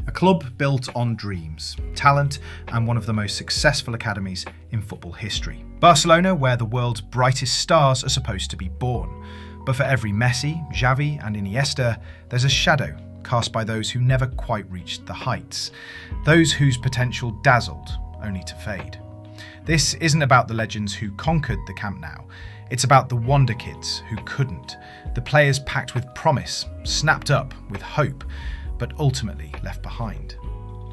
A club built on dreams, talent, and one of the most successful academies in football history. Barcelona, where the world's brightest stars are supposed to be born. But for every Messi, Xavi, and Iniesta, there's a shadow cast by those who never quite reached the heights. Those whose potential dazzled, only to fade. This isn't about the legends who conquered the Camp Nou. It's about the Wonderkids who couldn't. The players packed with promise, snapped up with hope, but ultimately left behind.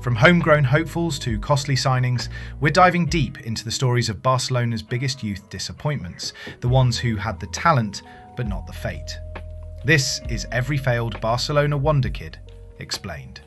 From homegrown hopefuls to costly signings, we're diving deep into the stories of Barcelona's biggest youth disappointments, the ones who had the talent but not the fate. This is Every Failed Barcelona Wonderkid Explained.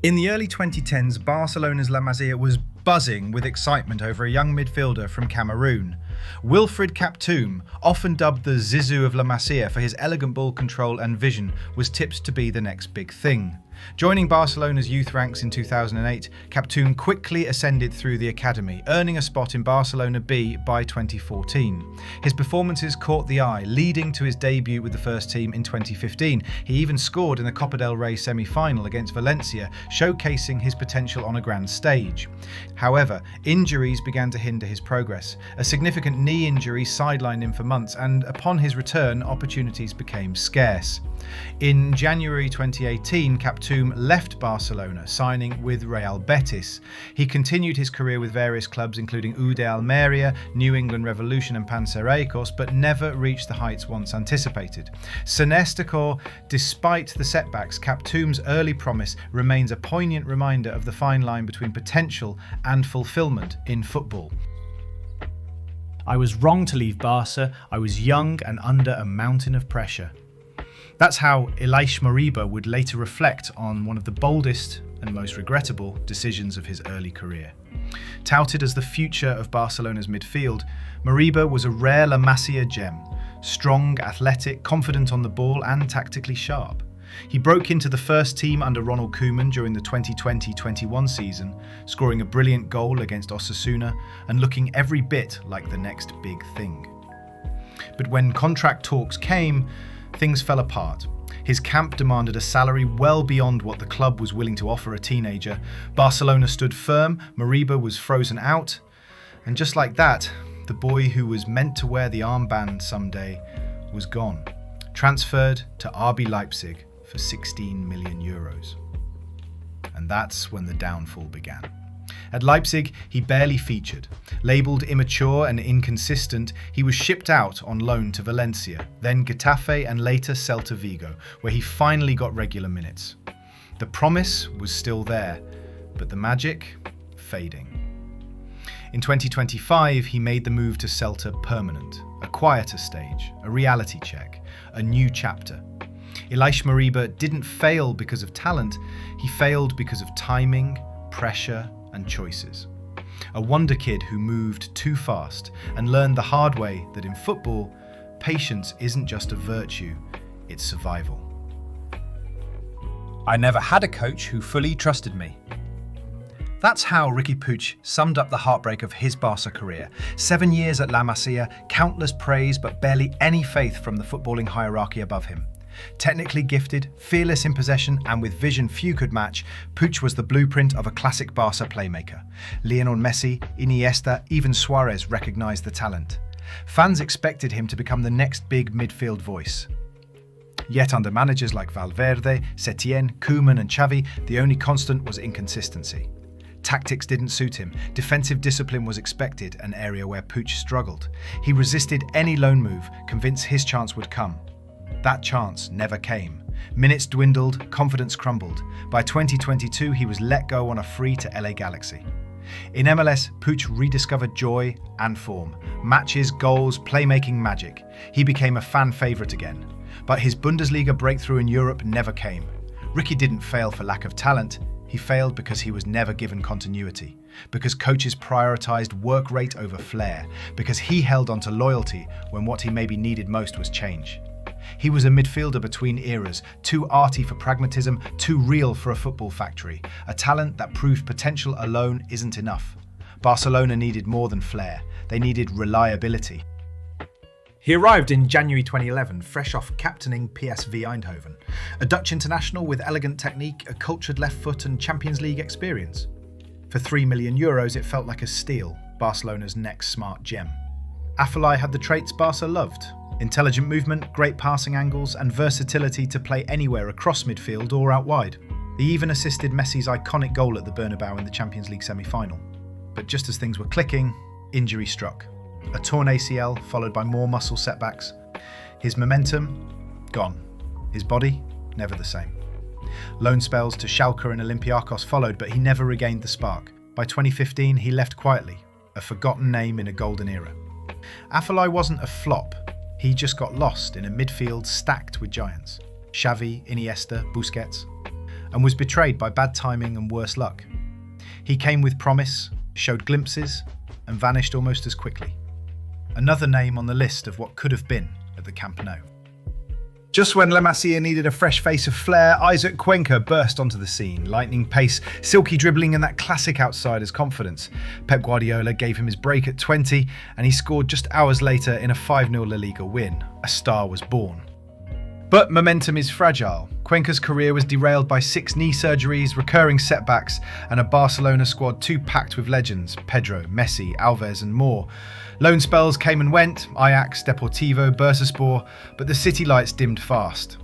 In the early 2010s, Barcelona's La Masia was buzzing with excitement over a young midfielder from Cameroon. Wilfried Kaptoum, often dubbed the Zizou of La Masia for his elegant ball control and vision, was tipped to be the next big thing. Joining Barcelona's youth ranks in 2008, Kaptoum quickly ascended through the academy, earning a spot in Barcelona B by 2014. His performances caught the eye, leading to his debut with the first team in 2015. He even scored in the Copa del Rey semi-final against Valencia, showcasing his potential on a grand stage. However, injuries began to hinder his progress. A significant knee injury sidelined him for months, and upon his return, opportunities became scarce. In January 2018, Kaptoum left Barcelona, signing with Real Betis. He continued his career with various clubs including UD Almeria, New England Revolution and Panathinaikos, but never reached the heights once anticipated. Senestacor, despite the setbacks, Kaptoum's early promise remains a poignant reminder of the fine line between potential and fulfillment in football. I was wrong to leave Barca. I was young and under a mountain of pressure. That's how Ilaish Moriba would later reflect on one of the boldest and most regrettable decisions of his early career. Touted as the future of Barcelona's midfield, Moriba was a rare La Masia gem, strong, athletic, confident on the ball and tactically sharp. He broke into the first team under Ronald Koeman during the 2020-21 season, scoring a brilliant goal against Osasuna and looking every bit like the next big thing. But when contract talks came, things fell apart. His camp demanded a salary well beyond what the club was willing to offer a teenager. Barcelona stood firm, Moriba was frozen out, and just like that, the boy who was meant to wear the armband someday was gone, transferred to RB Leipzig for 16 million euros. And that's when the downfall began. At Leipzig, he barely featured. Labelled immature and inconsistent, he was shipped out on loan to Valencia, then Getafe and later Celta Vigo, where he finally got regular minutes. The promise was still there, but the magic fading. In 2025, he made the move to Celta permanent, a quieter stage, a reality check, a new chapter. Ilaish Moriba didn't fail because of talent, he failed because of timing, pressure, and choices. A wonder kid who moved too fast and learned the hard way that in football, patience isn't just a virtue, it's survival. I never had a coach who fully trusted me. That's how Riqui Puig summed up the heartbreak of his Barca career. 7 years at La Masia, countless praise but barely any faith from the footballing hierarchy above him. Technically gifted, fearless in possession, and with vision few could match, Puig was the blueprint of a classic Barca playmaker. Lionel Messi, Iniesta, even Suarez recognised the talent. Fans expected him to become the next big midfield voice. Yet under managers like Valverde, Setien, Koeman and Xavi, the only constant was inconsistency. Tactics didn't suit him, defensive discipline was expected, an area where Puig struggled. He resisted any loan move, convinced his chance would come. That chance never came. Minutes dwindled, confidence crumbled. By 2022, he was let go on a free to LA Galaxy. In MLS, Puig rediscovered joy and form. Matches, goals, playmaking magic. He became a fan favourite again. But his Bundesliga breakthrough in Europe never came. Riqui didn't fail for lack of talent. He failed because he was never given continuity. Because coaches prioritised work rate over flair. Because he held on to loyalty when what he maybe needed most was change. He was a midfielder between eras, too arty for pragmatism, too real for a football factory, a talent that proved potential alone isn't enough. Barcelona needed more than flair, they needed reliability. He arrived in January 2011, fresh off captaining PSV Eindhoven, a Dutch international with elegant technique, a cultured left foot and Champions League experience. For €3 million, it felt like a steal, Barcelona's next smart gem. Afellay had the traits Barca loved: intelligent movement, great passing angles, and versatility to play anywhere across midfield or out wide. He even assisted Messi's iconic goal at the Bernabeu in the Champions League semi-final. But just as things were clicking, injury struck. A torn ACL followed by more muscle setbacks. His momentum, gone. His body, never the same. Loan spells to Schalke and Olympiacos followed, but he never regained the spark. By 2015, he left quietly, a forgotten name in a golden era. Afellay wasn't a flop. He just got lost in a midfield stacked with giants. Xavi, Iniesta, Busquets, and was betrayed by bad timing and worse luck. He came with promise, showed glimpses, and vanished almost as quickly. Another name on the list of what could have been at the Camp Nou. Just when La Masia needed a fresh face of flair, Isaac Cuenca burst onto the scene. Lightning pace, silky dribbling and that classic outsider's confidence. Pep Guardiola gave him his break at 20 and he scored just hours later in a 5-0 La Liga win. A star was born. But momentum is fragile. Cuenca's career was derailed by 6 knee surgeries, recurring setbacks, and a Barcelona squad too packed with legends: Pedro, Messi, Alves and more. Loan spells came and went: Ajax, Deportivo, Bursaspor, but the city lights dimmed fast.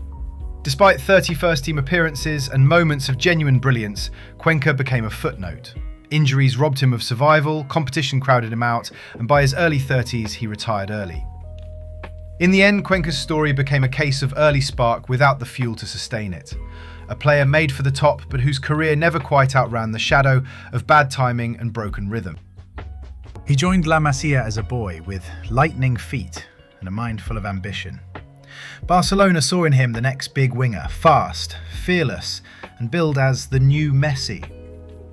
Despite 30 first-team appearances and moments of genuine brilliance, Cuenca became a footnote. Injuries robbed him of survival, competition crowded him out, and by his early 30s he retired early. In the end, Cuenca's story became a case of early spark without the fuel to sustain it. A player made for the top, but whose career never quite outran the shadow of bad timing and broken rhythm. He joined La Masia as a boy with lightning feet and a mind full of ambition. Barcelona saw in him the next big winger, fast, fearless, and billed as the new Messi.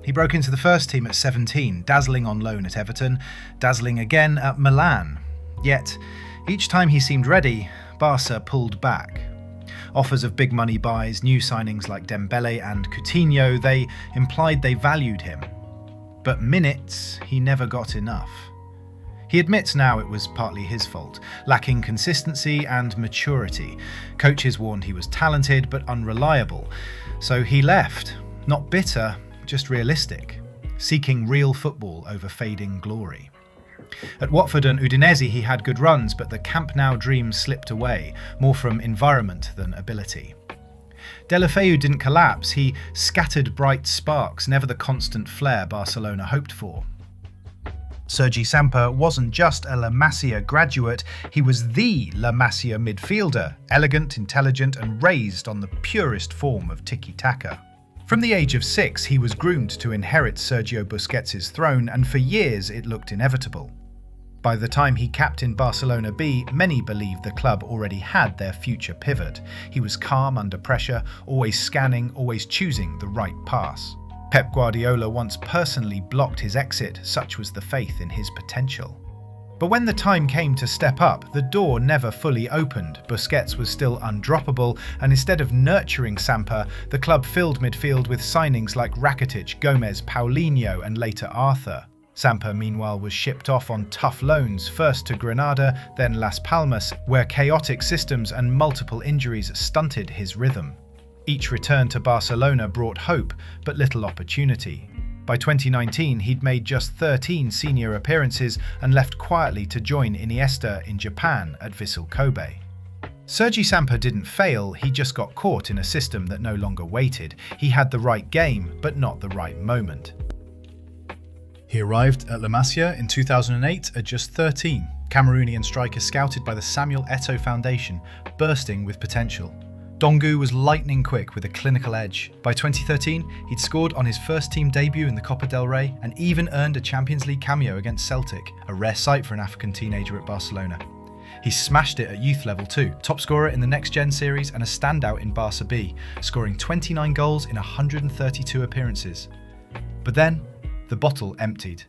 He broke into the first team at 17, dazzling on loan at Everton, dazzling again at Milan. Yet, each time he seemed ready, Barca pulled back. Offers of big money buys, new signings like Dembele and Coutinho, they implied they valued him. But minutes, he never got enough. He admits now it was partly his fault, lacking consistency and maturity. Coaches warned he was talented but unreliable. So he left, not bitter, just realistic, seeking real football over fading glory. At Watford and Udinese he had good runs, but the Camp Nou dream slipped away, more from environment than ability. Deulofeu didn't collapse, he scattered bright sparks, never the constant flair Barcelona hoped for. Sergi Samper wasn't just a La Masia graduate, he was the La Masia midfielder, elegant, intelligent and raised on the purest form of tiki-taka. From the age of 6, he was groomed to inherit Sergio Busquets' throne, and for years it looked inevitable. By the time he captained Barcelona B, many believed the club already had their future pivot. He was calm under pressure, always scanning, always choosing the right pass. Pep Guardiola once personally blocked his exit, such was the faith in his potential. But when the time came to step up, the door never fully opened. Busquets was still undroppable, and instead of nurturing Samper, the club filled midfield with signings like Rakitic, Gomez, Paulinho and later Arthur. Samper, meanwhile, was shipped off on tough loans, first to Granada, then Las Palmas, where chaotic systems and multiple injuries stunted his rhythm. Each return to Barcelona brought hope, but little opportunity. By 2019, he'd made just 13 senior appearances and left quietly to join Iniesta in Japan at Vissel Kobe. Sergi Samper didn't fail, he just got caught in a system that no longer waited. He had the right game, but not the right moment. He arrived at La Masia in 2008 at just 13, Cameroonian striker scouted by the Samuel Eto'o Foundation, bursting with potential. Dongu was lightning quick with a clinical edge. By 2013, he'd scored on his first team debut in the Copa del Rey and even earned a Champions League cameo against Celtic, a rare sight for an African teenager at Barcelona. He smashed it at youth level too, top scorer in the Next Gen series and a standout in Barca B, scoring 29 goals in 132 appearances. But then, the bottle emptied.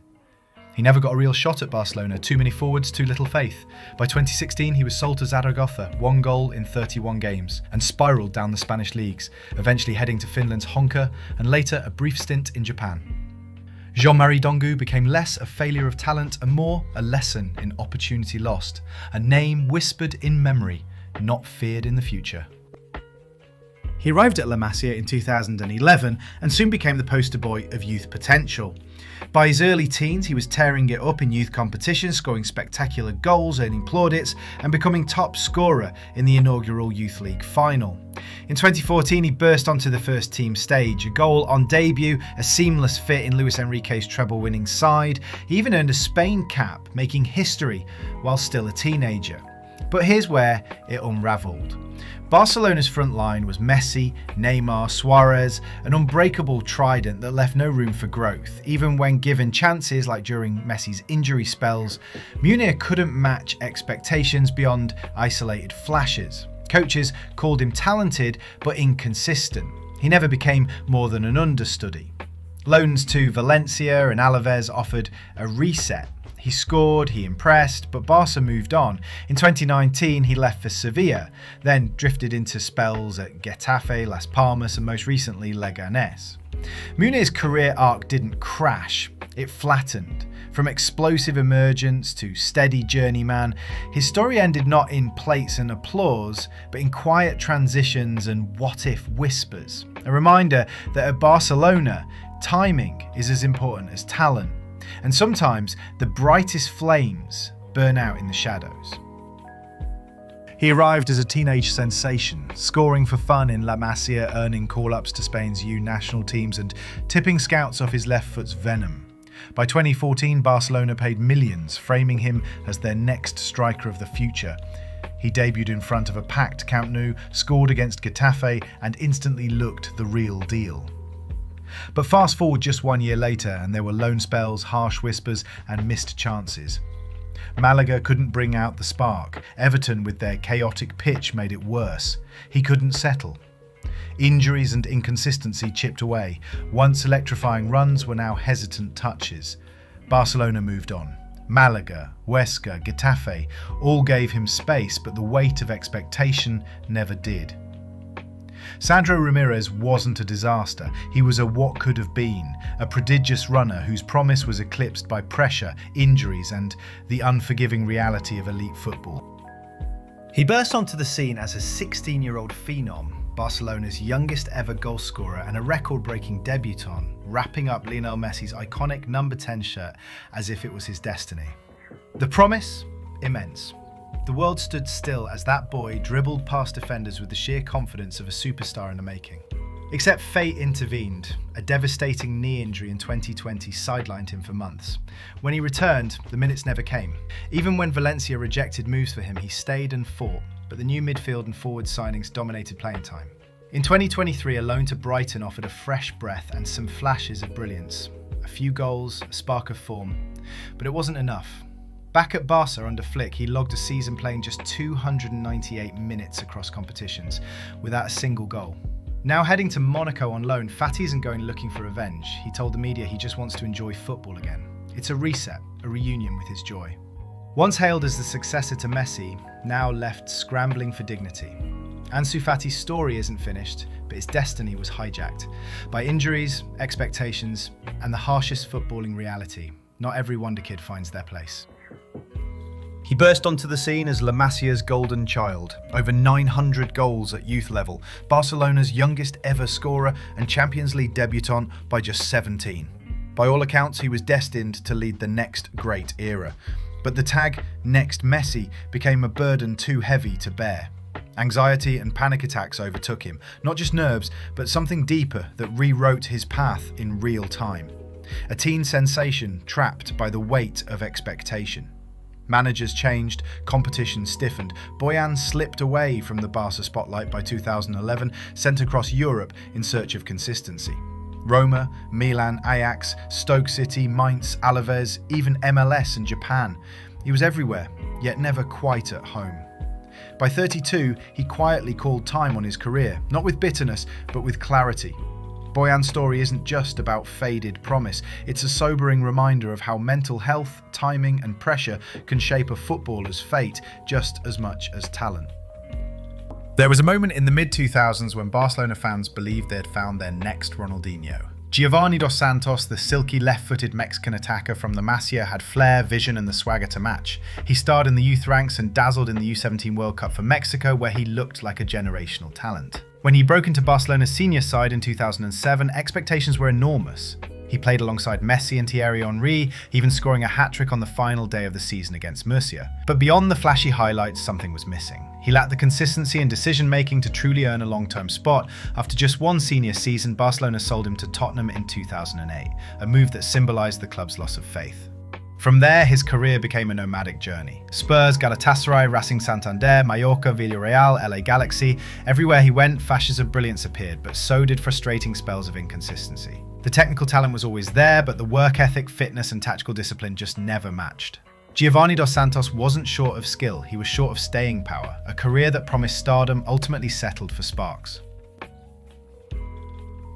He never got a real shot at Barcelona, too many forwards, too little faith. By 2016 he was sold to Zaragoza, 1 goal in 31 games, and spiralled down the Spanish leagues, eventually heading to Finland's Honka and later a brief stint in Japan. Jean-Marie Dongu became less a failure of talent and more a lesson in opportunity lost, a name whispered in memory, not feared in the future. He arrived at La Masia in 2011 and soon became the poster boy of youth potential. By his early teens, he was tearing it up in youth competitions, scoring spectacular goals, earning plaudits, and becoming top scorer in the inaugural Youth League final. In 2014, he burst onto the first team stage, a goal on debut, a seamless fit in Luis Enrique's treble-winning side. He even earned a Spain cap, making history while still a teenager. But here's where it unravelled. Barcelona's front line was Messi, Neymar, Suarez, an unbreakable trident that left no room for growth. Even when given chances, like during Messi's injury spells, Munir couldn't match expectations beyond isolated flashes. Coaches called him talented but inconsistent. He never became more than an understudy. Loans to Valencia and Alaves offered a reset. He scored, he impressed, but Barca moved on. In 2019, he left for Sevilla, then drifted into spells at Getafe, Las Palmas, and most recently Leganés. Munir's career arc didn't crash, it flattened. From explosive emergence to steady journeyman, his story ended not in plates and applause, but in quiet transitions and what-if whispers. A reminder that at Barcelona, timing is as important as talent. And sometimes the brightest flames burn out in the shadows. He arrived as a teenage sensation, scoring for fun in La Masia, earning call-ups to Spain's U national teams and tipping scouts off his left foot's venom. By 2014, Barcelona paid millions, framing him as their next striker of the future. He debuted in front of a packed Camp Nou, scored against Getafe, and instantly looked the real deal. But fast forward just 1 year later and there were loan spells, harsh whispers and missed chances. Malaga couldn't bring out the spark. Everton with their chaotic pitch made it worse. He couldn't settle. Injuries and inconsistency chipped away. Once electrifying runs were now hesitant touches. Barcelona moved on. Malaga, Huesca, Getafe all gave him space, but the weight of expectation never did. Sandro Ramirez wasn't a disaster. He was a what could have been, a prodigious runner whose promise was eclipsed by pressure, injuries, and the unforgiving reality of elite football. He burst onto the scene as a 16-year-old phenom, Barcelona's youngest ever goalscorer and a record-breaking debutant, wrapping up Lionel Messi's iconic number 10 shirt as if it was his destiny. The promise? Immense. The world stood still as that boy dribbled past defenders with the sheer confidence of a superstar in the making. Except fate intervened. A devastating knee injury in 2020 sidelined him for months. When he returned, the minutes never came. Even when Valencia rejected moves for him, he stayed and fought, but the new midfield and forward signings dominated playing time. In 2023, a loan to Brighton offered a fresh breath and some flashes of brilliance. A few goals, a spark of form, but it wasn't enough. Back at Barca under Flick, he logged a season playing just 298 minutes across competitions, without a single goal. Now heading to Monaco on loan, Fati isn't going looking for revenge. He told the media he just wants to enjoy football again. It's a reset, a reunion with his joy. Once hailed as the successor to Messi, now left scrambling for dignity. Ansu Fati's story isn't finished, but his destiny was hijacked by injuries, expectations, and the harshest footballing reality. Not every Wonderkid finds their place. He burst onto the scene as La Masia's golden child, over 900 goals at youth level, Barcelona's youngest ever scorer and Champions League debutant by just 17. By all accounts, he was destined to lead the next great era. But the tag "Next Messi" became a burden too heavy to bear. Anxiety and panic attacks overtook him, not just nerves, but something deeper that rewrote his path in real time. A teen sensation trapped by the weight of expectation. Managers changed, competition stiffened. Boyan slipped away from the Barca spotlight by 2011, sent across Europe in search of consistency. Roma, Milan, Ajax, Stoke City, Mainz, Alaves, even MLS and Japan. He was everywhere, yet never quite at home. By 32, he quietly called time on his career, not with bitterness, but with clarity. Boyan's story isn't just about faded promise, it's a sobering reminder of how mental health, timing and pressure can shape a footballer's fate just as much as talent. There was a moment in the mid-2000s when Barcelona fans believed they'd found their next Ronaldinho. Giovanni dos Santos, the silky left-footed Mexican attacker from the Masia, had flair, vision and the swagger to match. He starred in the youth ranks and dazzled in the U17 World Cup for Mexico, where he looked like a generational talent. When he broke into Barcelona's senior side in 2007, expectations were enormous. He played alongside Messi and Thierry Henry, even scoring a hat-trick on the final day of the season against Murcia. But beyond the flashy highlights, something was missing. He lacked the consistency and decision-making to truly earn a long-term spot. After just one senior season, Barcelona sold him to Tottenham in 2008, a move that symbolised the club's loss of faith. From there, his career became a nomadic journey. Spurs, Galatasaray, Racing Santander, Mallorca, Villarreal, LA Galaxy. Everywhere he went, flashes of brilliance appeared, but so did frustrating spells of inconsistency. The technical talent was always there, but the work ethic, fitness and tactical discipline just never matched. Giovanni dos Santos wasn't short of skill, he was short of staying power. A career that promised stardom ultimately settled for sparks.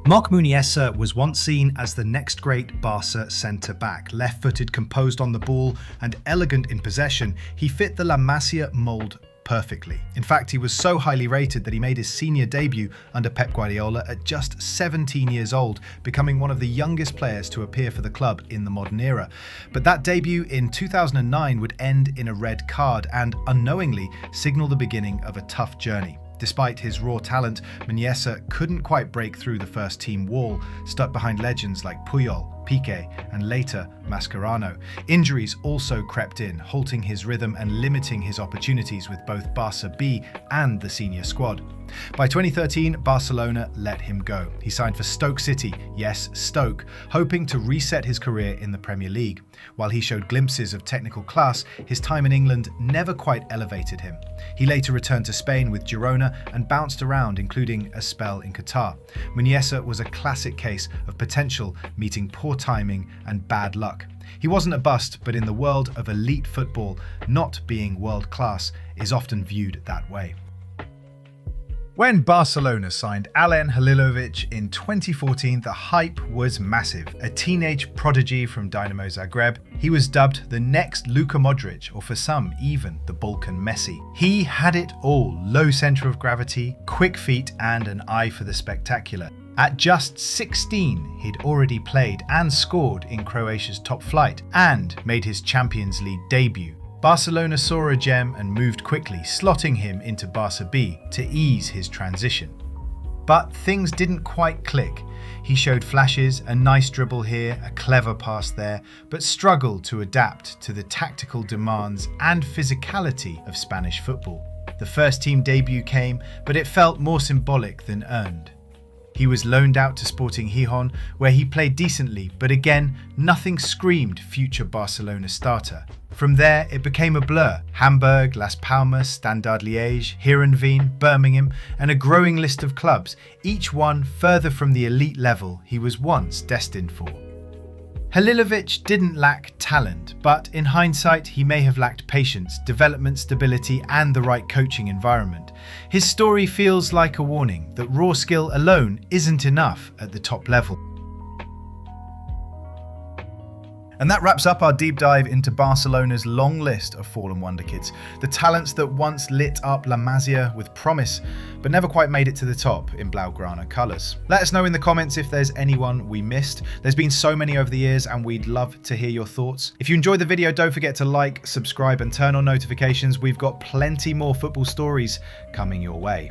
Marc Muniesa was once seen as the next great Barca centre-back. Left-footed, composed on the ball and elegant in possession, he fit the La Masia mould perfectly. In fact, he was so highly rated that he made his senior debut under Pep Guardiola at just 17 years old, becoming one of the youngest players to appear for the club in the modern era. But that debut in 2009 would end in a red card and, unknowingly, signal the beginning of a tough journey. Despite his raw talent, Muniesa couldn't quite break through the first team wall, stuck behind legends like Puyol, Piqué, and later Mascherano. Injuries also crept in, halting his rhythm and limiting his opportunities with both Barca B and the senior squad. By 2013, Barcelona let him go. He signed for Stoke City, yes, Stoke, hoping to reset his career in the Premier League. While he showed glimpses of technical class, his time in England never quite elevated him. He later returned to Spain with Girona and bounced around, including a spell in Qatar. Muniesa was a classic case of potential meeting poor timing and bad luck. He wasn't a bust, but in the world of elite football, not being world class is often viewed that way. When Barcelona signed Alen Halilovic in 2014, the hype was massive. A teenage prodigy from Dinamo Zagreb, he was dubbed the next Luka Modric, or for some, even the Balkan Messi. He had it all: low centre of gravity, quick feet, and an eye for the spectacular. At just 16, he'd already played and scored in Croatia's top flight and made his Champions League debut. Barcelona saw a gem and moved quickly, slotting him into Barca B to ease his transition. But things didn't quite click. He showed flashes, a nice dribble here, a clever pass there, but struggled to adapt to the tactical demands and physicality of Spanish football. The first team debut came, but it felt more symbolic than earned. He was loaned out to Sporting Gijón, where he played decently, but again, nothing screamed future Barcelona starter. From there, it became a blur. Hamburg, Las Palmas, Standard Liège, Heerenveen, Birmingham, and a growing list of clubs, each one further from the elite level he was once destined for. Halilovic didn't lack talent, but in hindsight, he may have lacked patience, development stability, and the right coaching environment. His story feels like a warning that raw skill alone isn't enough at the top level. And that wraps up our deep dive into Barcelona's long list of fallen wonderkids, the talents that once lit up La Masia with promise, but never quite made it to the top in Blaugrana colours. Let us know in the comments if there's anyone we missed. There's been so many over the years and we'd love to hear your thoughts. If you enjoyed the video, don't forget to like, subscribe and turn on notifications. We've got plenty more football stories coming your way.